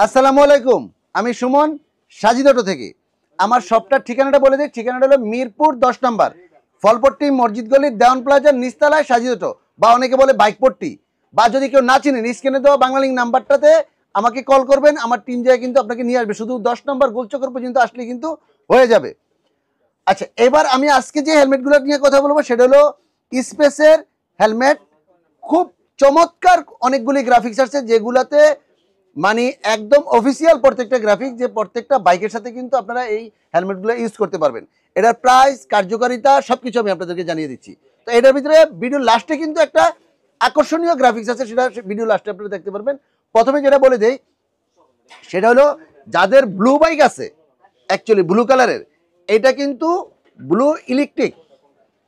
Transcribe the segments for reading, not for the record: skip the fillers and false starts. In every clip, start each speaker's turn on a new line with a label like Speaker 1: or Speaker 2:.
Speaker 1: আসসালামু আলাইকুম, আমি সুমন সাজিদ অটো থেকে। আমার শপটার ঠিকানাটা বলে দিই। ঠিকানাটা হলো মিরপুর 10 নম্বর ফলপট্টি মসজিদ গলির দেওয়ান প্লাজার নিচতলায় সাজিদ অটো, বা অনেকে বলে বাইকপট্টি। বা যদি কেউ না চিনেন, স্ক্রিনে দেওয়া বাংলালিংক নাম্বারটাতে আমাকে কল করবেন, আমার টিম যায় কিন্তু আপনাকে নিয়ে আসবে। শুধু 10 নম্বর গোলচক্কর পর্যন্ত আসলে কিন্তু হয়ে যাবে। আচ্ছা, এবার আমি আজকে যে হেলমেটগুলো নিয়ে কথা বলবো সেটা হলো স্পেসের হেলমেট। খুব চমৎকার অনেকগুলি গ্রাফিক্স আছে যেগুলাতে মানে একদম অফিসিয়াল প্রত্যেকটা গ্রাফিক্স, যে প্রত্যেকটা বাইকের সাথে কিন্তু আপনারা এই হেলমেটগুলো ইউজ করতে পারবেন। এটার প্রাইস, কার্যকারিতা সবকিছু আমি আপনাদেরকে জানিয়ে দিচ্ছি। তো এটার ভিতরে ভিডিও লাস্টে কিন্তু একটা আকর্ষণীয় গ্রাফিক্স আছে, সেটা ভিডিও লাস্টে আপনারা দেখতে পারবেন। প্রথমে যেটা বলে দেই সেটা হলো, যাদের ব্লু বাইক আছে, অ্যাকচুয়ালি ব্লু কালারের, এটা কিন্তু ব্লু ইলেকট্রিক।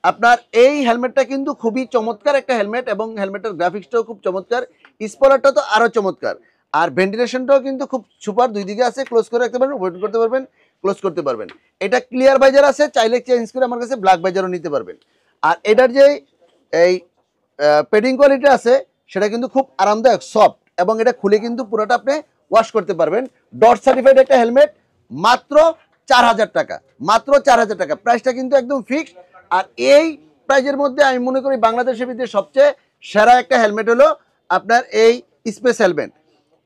Speaker 1: আপনার এই হেলমেটটা কিন্তু খুবই চমৎকার একটা হেলমেট, এবং হেলমেটের গ্রাফিক্সটাও খুব চমৎকার। স্পয়লারটা তো আরও চমৎকার, আর ভেন্টিলেশনটাও কিন্তু খুব সুপার। দুই দিকে আছে, ক্লোজ করে রাখতে পারবেন, ওপেন করতে পারবেন, ক্লোজ করতে পারবেন। এটা ক্লিয়ার বাইজার আছে, চাইলে চেঞ্জ করে আমার কাছে ব্ল্যাক বাইজারও নিতে পারবেন। আর এটার যে এই পেডিং কোয়ালিটি আছে সেটা কিন্তু খুব আরামদায়ক, সফট, এবং এটা খুলে কিন্তু পুরোটা আপনি ওয়াশ করতে পারবেন। ডট সার্টিফাইড একটা হেলমেট, মাত্র 4000 টাকা, মাত্র 4000 টাকা। প্রাইসটা কিন্তু একদম ফিক্সড। আর এই প্রাইজের মধ্যে আমি মনে করি বাংলাদেশের ভিতরে সবচেয়ে সেরা একটা হেলমেট হলো আপনার এই স্পেস হেলমেট।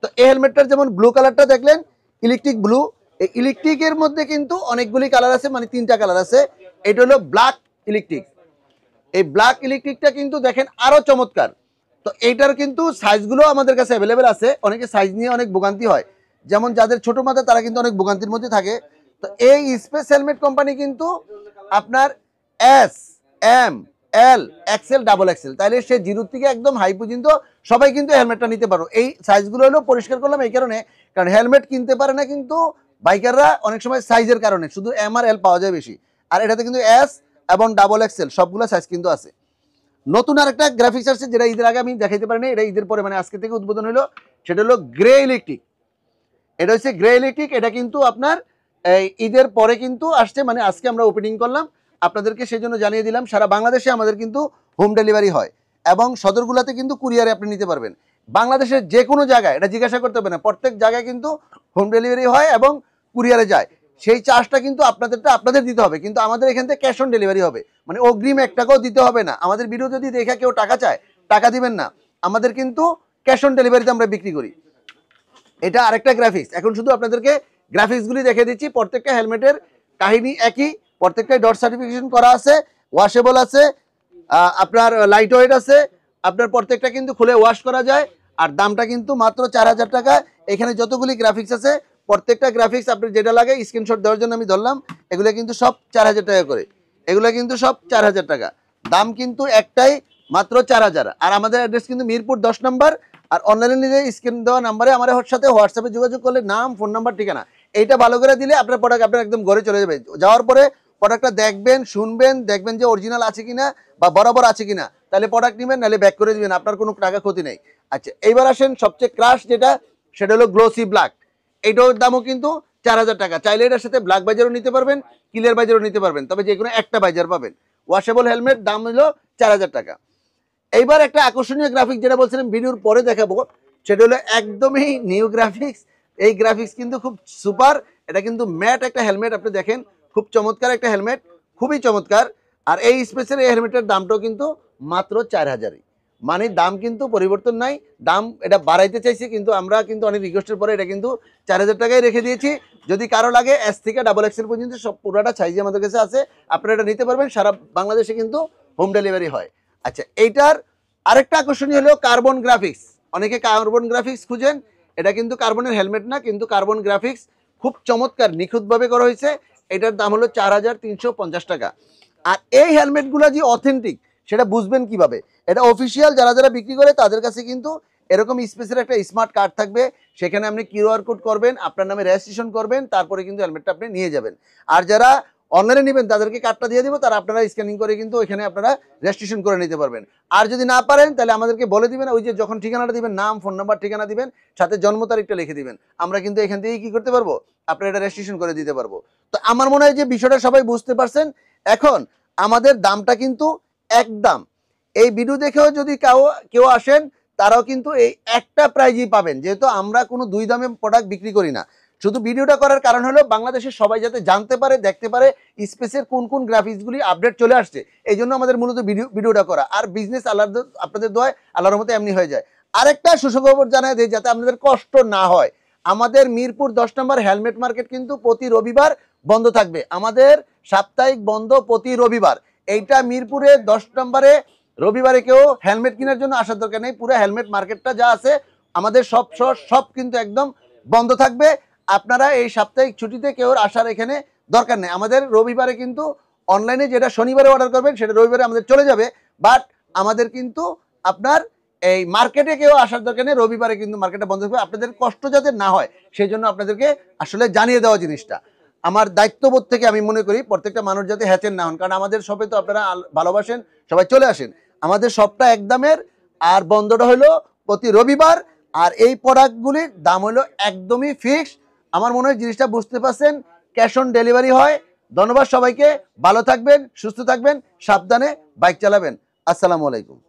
Speaker 1: তো এই হেলমেটটার যেমন ব্লু কালারটা দেখলেন, ইলেকট্রিক ব্লু। এই ইলেকট্রিকের মধ্যে কিন্তু অনেকগুলি কালার আছে, মানে 3টা কালার আছে। এটা হলো ব্ল্যাক ইলেকট্রিক। এই ব্ল্যাক ইলেকট্রিকটা কিন্তু দেখেন আরো চমৎকার। তো এইটার কিন্তু সাইজগুলো আমাদের কাছে অ্যাভেলেবেল আছে। অনেকে সাইজ নিয়ে অনেক ভোগান্তি হয়, যেমন যাদের ছোট মাথা তারা কিন্তু অনেক ভোগান্তির মধ্যে থাকে। তো এই স্পেস হেলমেট কোম্পানি কিন্তু আপনার এস, এম, এল, এক্সেল, ডাবল এক্সেল, তাইলে সে জিরো থেকে একদম হাই পর্যন্ত সবাই কিন্তু হেলমেটটা নিতে পারো। এই সাইজগুলো হলো পরিষ্কার করলাম এই কারণে, কারণ হেলমেট কিনতে পারে না কিন্তু বাইকাররা অনেক সময় সাইজের কারণে, শুধু এম আর এল পাওয়া যায় বেশি। আর এটাতে কিন্তু এস এবং ডাবল এক্সেল সবগুলো সাইজ কিন্তু আছে। নতুন আরেকটা গ্রাফিক্স আসছে, যেটা ঈদের আগে আমি দেখাইতে পারিনি, এটা ঈদের পরে মানে আজকে থেকে উদ্বোধন হলো। সেটা হলো গ্রে ইলেকট্রিক। এটা হচ্ছে গ্রে ইলেকট্রিক। এটা কিন্তু আপনার এই ঈদের পরে কিন্তু আসছে, মানে আজকে আমরা ওপেনিং করলাম, আপনাদেরকে সেই জন্য জানিয়ে দিলাম। সারা বাংলাদেশে আমাদের কিন্তু হোম ডেলিভারি হয়, এবং সদরগুলোতে কিন্তু কুরিয়ারে আপনি নিতে পারবেন। বাংলাদেশের যে কোনো জায়গায়, এটা জিজ্ঞাসা করতে হবে না, প্রত্যেক জায়গায় কিন্তু হোম ডেলিভারি হয় এবং কুরিয়ারে যায়। সেই চার্জটা কিন্তু আপনাদের দিতে হবে, কিন্তু আমাদের এখান থেকে ক্যাশ অন ডেলিভারি হবে, মানে অগ্রিম 1 টাকাও দিতে হবে না। আমাদের ভিডিও যদি দেখে কেউ টাকা চায়, টাকা দিবেন না, আমাদের কিন্তু ক্যাশ অন ডেলিভারিতে আমরা বিক্রি করি। এটা আরেকটা গ্রাফিক্স। এখন শুধু আপনাদেরকে গ্রাফিক্সগুলি দেখে দিচ্ছি। প্রত্যেকটা হেলমেটের কাহিনী একই, প্রত্যেকটাই ডট সার্টিফিকেশন করা আছে, ওয়াশেবল আছে, আপনার লাইট ওয়েট আছে, আপনার প্রত্যেকটা কিন্তু খুলে ওয়াশ করা যায়। আর দামটা কিন্তু মাত্র 4000 টাকা। এখানে যতগুলি গ্রাফিক্স আছে, প্রত্যেকটা গ্রাফিক্স আপনার যেটা লাগে স্ক্রিনশট দেওয়ার জন্য আমি ধরলাম। এগুলো কিন্তু সব 4000 টাকা করে, এগুলো কিন্তু সব 4000 টাকা। দাম কিন্তু একটাই, মাত্র 4000। আর আমাদের অ্যাড্রেস কিন্তু মিরপুর 10 নম্বর। আর অনলাইনে নিলে স্ক্রিন দেওয়া নাম্বারে আমার সাথে হোয়াটসঅ্যাপে যোগাযোগ করলে নাম, ফোন নাম্বার, ঠিকানা এইটা ভালো করে দিলে আপনার প্রোডাক্ট আপনার একদম ঘরে চলে যাবে। যাওয়ার পরে প্রোডাক্টটা দেখবেন, শুনবেন, দেখবেন যে অরিজিনাল আছে কিনা বা বরাবর আছে কিনা, তাহলে প্রোডাক্ট নেবেন, নাহলে ব্যাক করে দিবেন, আপনার কোনো টাকা ক্ষতি নেই। আচ্ছা, এইবার আসেন সবচেয়ে ক্রাশ যেটা, সেটা হলো গ্লোসি ব্ল্যাক। এইটার দামও কিন্তু 4000 টাকা। চাইলে এটার সাথে ব্ল্যাক বাইজারও নিতে পারবেন, ক্লিয়ার বাইজারও নিতে পারবেন, তবে যে কোনো একটা বাইজার পাবেন। ওয়াশেবল হেলমেট, দাম হলো 4000 টাকা। এইবার একটা আকর্ষণীয় গ্রাফিক্স যেটা বলছিলাম ভিডিওর পরে দেখাবো, সেটা হলো একদমই নিউ গ্রাফিক্স। এই গ্রাফিক্স কিন্তু খুব সুপার। এটা কিন্তু ম্যাট একটা হেলমেট, আপনি দেখেন খুব চমৎকার একটা হেলমেট, খুবই চমৎকার। আর এই স্পেসের এই হেলমেটের দামটাও কিন্তু মাত্র 4000-ই, মানে দাম কিন্তু পরিবর্তন নাই। দাম এটা বাড়াইতে চাইছি, কিন্তু আমরা কিন্তু অনেক রিকোয়েস্টের পরে এটা কিন্তু 4000 টাকায় রেখে দিয়েছি। যদি কারো লাগে এস থেকে ডাবল এক্সেল পর্যন্ত সব পুরোটা সাইজে আমাদের কাছে আছে, আপনারা এটা নিতে পারবেন। সারা বাংলাদেশে কিন্তু হোম ডেলিভারি হয়। আচ্ছা, এইটার আরেকটা আকর্ষণীয় হলো কার্বন গ্রাফিক্স। অনেকে কার্বন গ্রাফিক্স খুঁজেন, এটা কিন্তু কার্বনের হেলমেট না, কিন্তু কার্বন গ্রাফিক্স খুব চমৎকার, নিখুঁতভাবে করা হয়েছে। এটার দাম হলো 4350 টাকা। আর এই হেলমেটগুলো যে অথেন্টিক সেটা বুঝবেন কিভাবে? এটা অফিসিয়াল যারা যারা বিক্রি করে তাদের কাছে কিন্তু এরকম স্পেসের একটা স্মার্ট কার্ড থাকবে, সেখানে আপনি কিউআর কোড করবেন, আপনার নামে রেজিস্ট্রেশন করবেন, তারপরে কিন্তু হেলমেটটা আপনি নিয়ে যাবেন। আর যারা অনলাইনে নেবেন তাদেরকে কার্ডটা দিয়ে দিব, তারা আপনারা স্ক্যানিং করে কিন্তু ওইখানে আপনারা রেজিস্ট্রেশন করে নিতে পারবেন। আর যদি না পারেন তাহলে আমাদেরকে বলে দিবেন, ওই যে যখন ঠিকানাটা দিবেন, নাম, ফোন নাম্বার, ঠিকানা দিবেন, সাথে জন্ম তারিখটা লিখে দিবেন, আমরা কিন্তু এখান থেকেই কি করতে পারবো, আপনারা এটা রেজিস্ট্রেশন করে দিতে পারবো। তো আমার মনে হয় যে বিষয়টা সবাই বুঝতে পারছেন। এখন আমাদের দামটা কিন্তু একদম, এই ভিডিও দেখেও যদি কেউ আসেন তারাও কিন্তু এই একটা প্রাইজই পাবেন, যেহেতু আমরা কোনো দুই দামে প্রোডাক্ট বিক্রি করি না। শুধু ভিডিওটা করার কারণ হলো বাংলাদেশের সবাই যাতে জানতে পারে, দেখতে পারে স্পেসের কোন কোন গ্রাফিক্সগুলি আপডেট চলে আসছে, এই জন্য আমাদের মূলত ভিডিওটা করা। আর বিজনেস আপনাদের দোয়ায় আল্লাহর মতো এমনি হয়ে যায়। আরেকটা সুখবর জানাই দিই যাতে আপনাদের কষ্ট না হয়, আমাদের মিরপুর 10 নম্বর হেলমেট মার্কেট কিন্তু প্রতি রবিবার বন্ধ থাকবে। আমাদের সাপ্তাহিক বন্ধ প্রতি রবিবার। এইটা মিরপুরে 10 নম্বরে রবিবারে কেউ হেলমেট কেনার জন্য আসার দরকার নেই। পুরো হেলমেট মার্কেটটা যা আছে আমাদের সব কিন্তু একদম বন্ধ থাকবে। আপনারা এই সাপ্তাহিক ছুটিতে কেউ আসার এখানে দরকার নেই। আমাদের রবিবারে কিন্তু অনলাইনে যেটা শনিবারে অর্ডার করবেন সেটা রবিবারে আমাদের চলে যাবে, বাট আমাদের কিন্তু আপনার এই মার্কেটে কেউ আসার দরকার নেই, রবিবারে কিন্তু মার্কেটটা বন্ধ থাকবে। আপনাদের কষ্ট যাতে না হয় সেই জন্য আপনাদেরকে আসলে জানিয়ে দেওয়া জিনিসটা আমার দায়িত্ববোধ থেকে আমি মনে করি প্রত্যেকটা মানুষ যাতে হ্যাচেন না হন, কারণ আমাদের শপে তো আপনারা ভালোবাসেন, সবাই চলে আসেন। আমাদের শপটা একদমের, আর বন্ধটা হলো প্রতি রবিবার। আর এই প্রোডাক্টগুলির দাম হলো একদমই ফিক্সড। আমার মনে হয় জিনিসটা বুঝতে পারছেন, ক্যাশ অন ডেলিভারি হয়। ধন্যবাদ সবাইকে, ভালো থাকবেন, সুস্থ থাকবেন, সাবধানে বাইক চালাবেন। আসসালামু আলাইকুম।